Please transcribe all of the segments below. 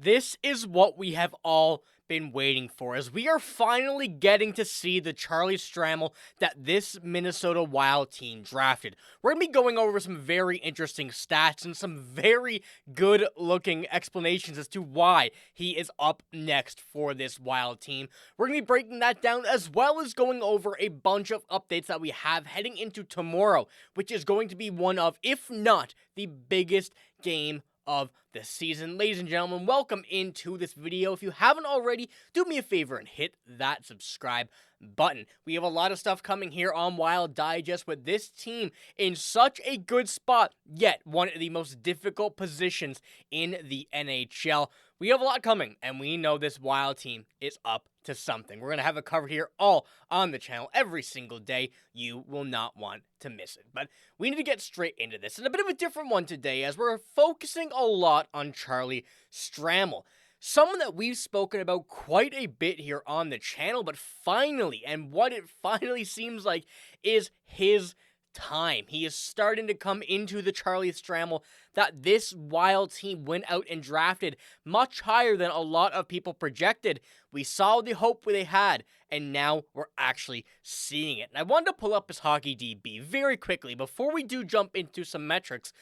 This is what we have all been waiting for, as we are finally getting to see the Charlie Stramel that this Minnesota Wild team drafted. We're going to be going over some very interesting stats and some very good-looking explanations as to why he is up next for this Wild team. We're going to be breaking that down, as well as going over a bunch of updates that we have heading into tomorrow, which is going to be one of, if not the biggest game of the season. Ladies and gentlemen, welcome into this video. If you haven't already, do me a favor and hit that subscribe button. We have a lot of stuff coming here on Wild Digest with this team in such a good spot, yet one of the most difficult positions in the NHL. We have a lot coming, and we know this Wild team is up to something. We're going to have it covered here all on the channel every single day. You will not want to miss it. But we need to get straight into this. And a bit of a different one today, as we're focusing a lot on Charlie Stramel. Someone that we've spoken about quite a bit here on the channel, but finally, and what it finally seems like is his time. He is starting to come into the Charlie Stramel that this Wild team went out and drafted much higher than a lot of people projected. We saw the hope they had, and now we're actually seeing it. And I wanted to pull up his hockey DB very quickly before we do jump into some metrics,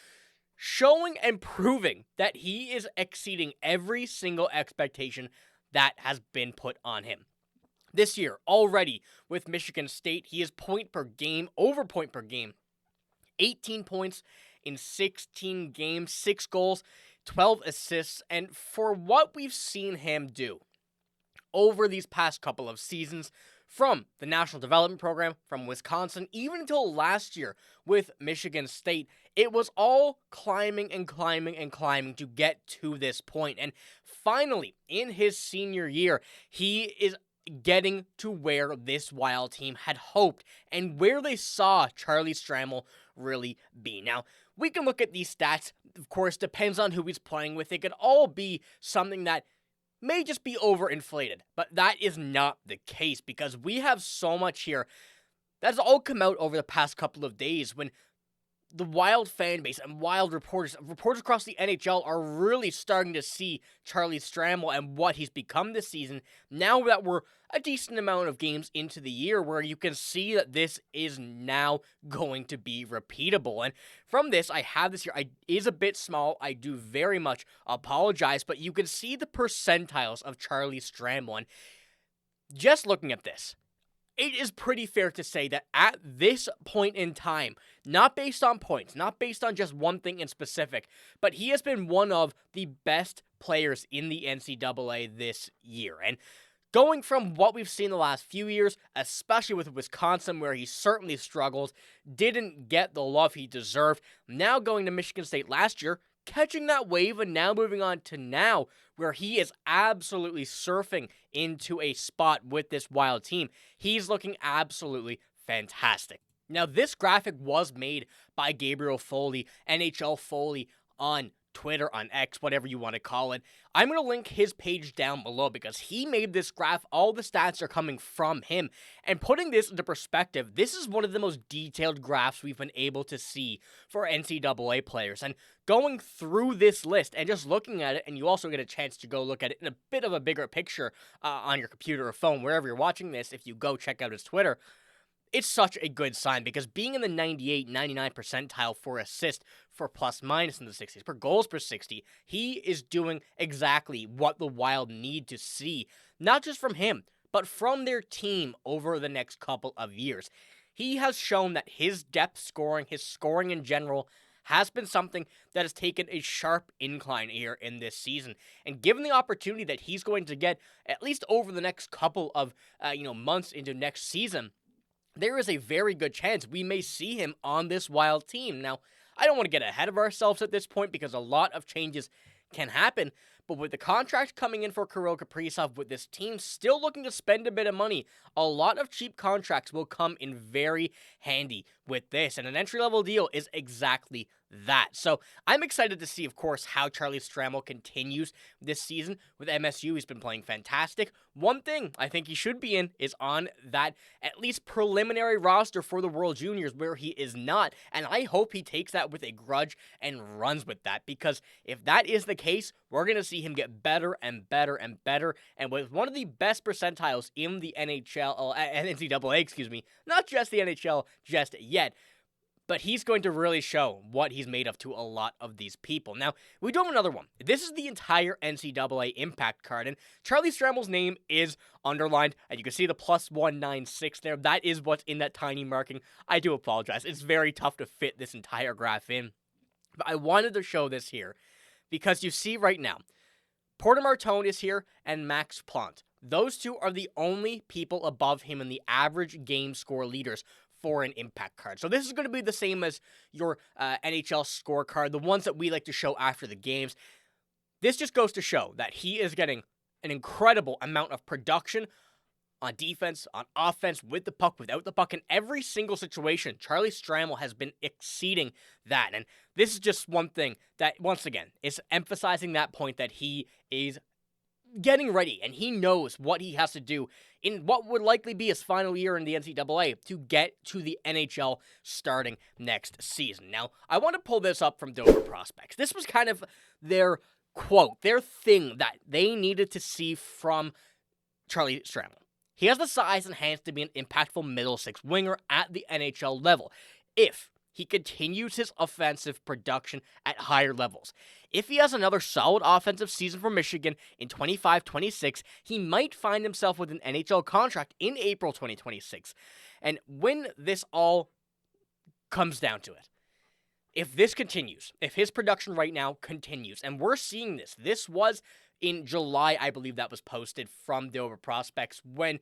showing and proving that he is exceeding every single expectation that has been put on him. This year, already with Michigan State, he is point per game, over point per game. 18 points in 16 games, 6 goals, 12 assists, and for what we've seen him do over these past couple of seasons, from the National Development Program, from Wisconsin, even until last year with Michigan State, it was all climbing and climbing and climbing to get to this point. And finally, in his senior year, he is getting to where this Wild team had hoped and where they saw Charlie Stramel really be. Now, we can look at these stats, of course, depends on who he's playing with. It could all be something that may just be overinflated, but that is not the case, because we have so much here that's all come out over the past couple of days when the Wild fan base and Wild reporters across the NHL are really starting to see Charlie Stramel and what he's become this season, now that we're a decent amount of games into the year, where you can see that this is now going to be repeatable. And from this, I have this here. It is a bit small. I do very much apologize, but you can see the percentiles of Charlie Stramel. And just looking at this, it is pretty fair to say that at this point in time, not based on points, not based on just one thing in specific, but he has been one of the best players in the NCAA this year. And going from what we've seen the last few years, especially with Wisconsin, where he certainly struggled, didn't get the love he deserved, now going to Michigan State last year, catching that wave, and now moving on to now, where he is absolutely surfing into a spot with this Wild team. He's looking absolutely fantastic. Now, this graphic was made by Gabriel Foley, NHL Foley, on Twitter, on X, whatever you want to call it. I'm going to link his page down below, because he made this graph. All the stats are coming from him. And putting this into perspective, this is one of the most detailed graphs we've been able to see for NCAA players. And going through this list and just looking at it, and you also get a chance to go look at it in a bit of a bigger picture on your computer or phone, wherever you're watching this, if you go check out his Twitter, it's such a good sign, because being in the 98, 99 percentile for assist, for plus minus in the 60s, for goals per 60, he is doing exactly what the Wild need to see, not just from him, but from their team over the next couple of years. He has shown that his depth scoring, his scoring in general, has been something that has taken a sharp incline here in this season. And given the opportunity that he's going to get, at least over the next couple of months into next season, there is a very good chance we may see him on this Wild team. Now, I don't want to get ahead of ourselves at this point, because a lot of changes can happen, but with the contract coming in for Kirill Kaprizov, with this team still looking to spend a bit of money, a lot of cheap contracts will come in very handy with this, and an entry-level deal is exactly that. So I'm excited to see, of course, how Charlie Stramel continues this season with MSU. He's been playing fantastic. One thing I think he should be in is on that at least preliminary roster for the World Juniors, where he is not. And I hope he takes that with a grudge and runs with that, because if that is the case, we're going to see him get better and better and better. And with one of the best percentiles in the NCAA, not just the NHL just yet, but he's going to really show what he's made of to a lot of these people. Now, we do have another one. This is the entire NCAA impact card, and Charlie Stramel's name is underlined, and you can see the +196 there. That is what's in that tiny marking. I do apologize. It's very tough to fit this entire graph in. But I wanted to show this here because you see right now, Porter Martone is here and Max Plant. Those two are the only people above him in the average game score leaders for an impact card. So this is going to be the same as your NHL scorecard, the ones that we like to show after the games. This just goes to show that he is getting an incredible amount of production on defense, on offense, with the puck, without the puck, in every single situation. Charlie Stramel has been exceeding that. And this is just one thing that, once again, is emphasizing that point that he is getting ready, and he knows what he has to do in what would likely be his final year in the NCAA to get to the NHL starting next season. Now, I want to pull this up from Dover Prospects. This was kind of their quote, their thing that they needed to see from Charlie Stramel. He has the size and hands to be an impactful middle six winger at the NHL level if he continues his offensive production at higher levels. If he has another solid offensive season for Michigan in 25-26, he might find himself with an NHL contract in April 2026. And when this all comes down to it, if this continues, if his production right now continues, and we're seeing this was in July, I believe that was posted from Dover Prospects, when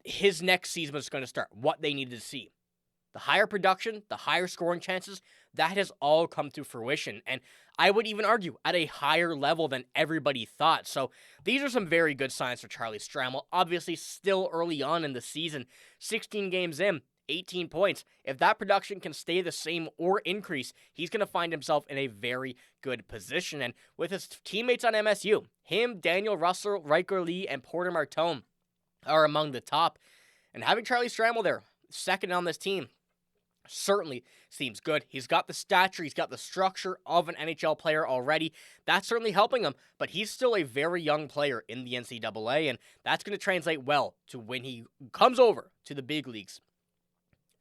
his next season was going to start, what they needed to see. The higher production, the higher scoring chances, that has all come to fruition. And I would even argue at a higher level than everybody thought. So these are some very good signs for Charlie Stramel. Obviously, still early on in the season, 16 games in, 18 points. If that production can stay the same or increase, he's going to find himself in a very good position. And with his teammates on MSU, him, Daniel Russell, Riker Lee, and Porter Martone are among the top. And having Charlie Stramel there, second on this team, certainly seems good. He's got the stature, he's got the structure of an NHL player already. That's certainly helping him, but he's still a very young player in the NCAA, and that's going to translate well to when he comes over to the big leagues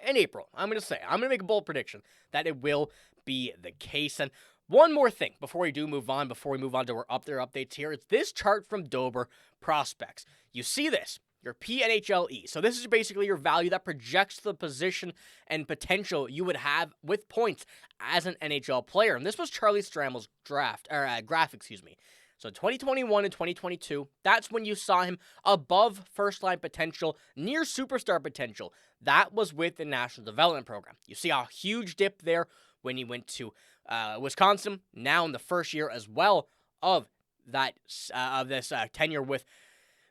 in April. I'm going to make a bold prediction that it will be the case. And one more thing before we move on to our updates here. It's this chart from Dover Prospects. You see this, your PNHLE. So this is basically your value that projects the position and potential you would have with points as an NHL player. And this was Charlie Stramel's graph. So 2021 and 2022, that's when you saw him above first-line potential, near superstar potential. That was with the National Development Program. You see a huge dip there when he went to Wisconsin, now in the first year as well of this tenure with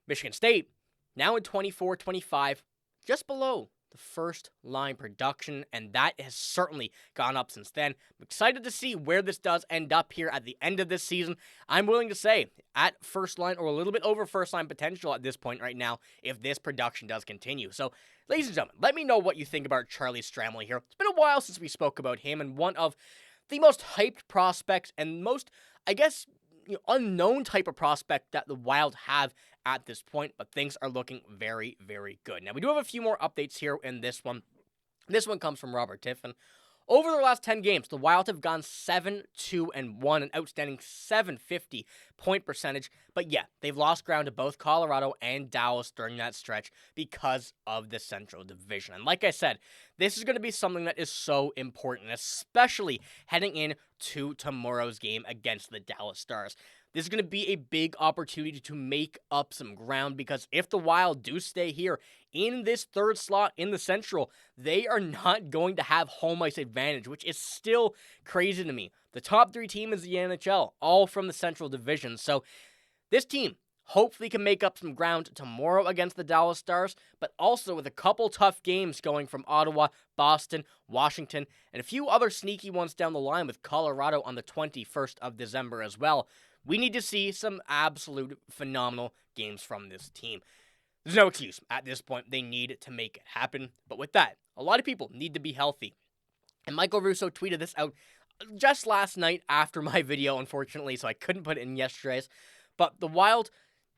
Michigan State. Now in 24-25, just below the first line production, and that has certainly gone up since then. I'm excited to see where this does end up here at the end of this season. I'm willing to say at first line or a little bit over first line potential at this point right now if this production does continue. So, ladies and gentlemen, let me know what you think about Charlie Stramel here. It's been a while since we spoke about him, and one of the most hyped prospects and most, I guess, unknown type of prospect that the Wild have at this point, but things are looking very, very good. Now, we do have a few more updates here in this one. This one comes from Robert Tiffin. Over their last 10 games, the Wild have gone 7-2-1, an outstanding .750 point percentage. But yeah, they've lost ground to both Colorado and Dallas during that stretch because of the Central Division. And like I said, this is going to be something that is so important, especially heading into tomorrow's game against the Dallas Stars. This is going to be a big opportunity to make up some ground, because if the Wild do stay here in this third slot in the Central, they are not going to have home ice advantage, which is still crazy to me. The top three teams in the NHL, all from the Central Division. So this team, hopefully can make up some ground tomorrow against the Dallas Stars, but also with a couple tough games going from Ottawa, Boston, Washington, and a few other sneaky ones down the line with Colorado on the 21st of December as well. We need to see some absolute phenomenal games from this team. There's no excuse. At this point, they need to make it happen. But with that, a lot of people need to be healthy. And Michael Russo tweeted this out just last night after my video, unfortunately, so I couldn't put it in yesterday's. But the Wild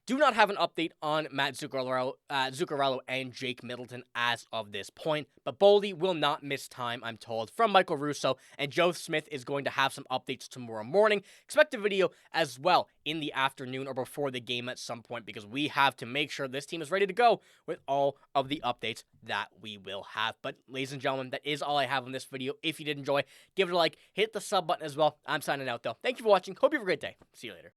do not have an update on Matt Zuccarello and Jake Middleton as of this point, but Boldy will not miss time, I'm told, from Michael Russo, and Joe Smith is going to have some updates tomorrow morning. Expect a video as well in the afternoon or before the game at some point, because we have to make sure this team is ready to go with all of the updates that we will have. But ladies and gentlemen, that is all I have on this video. If you did enjoy, give it a like, hit the sub button as well. I'm signing out though. Thank you for watching. Hope you have a great day. See you later.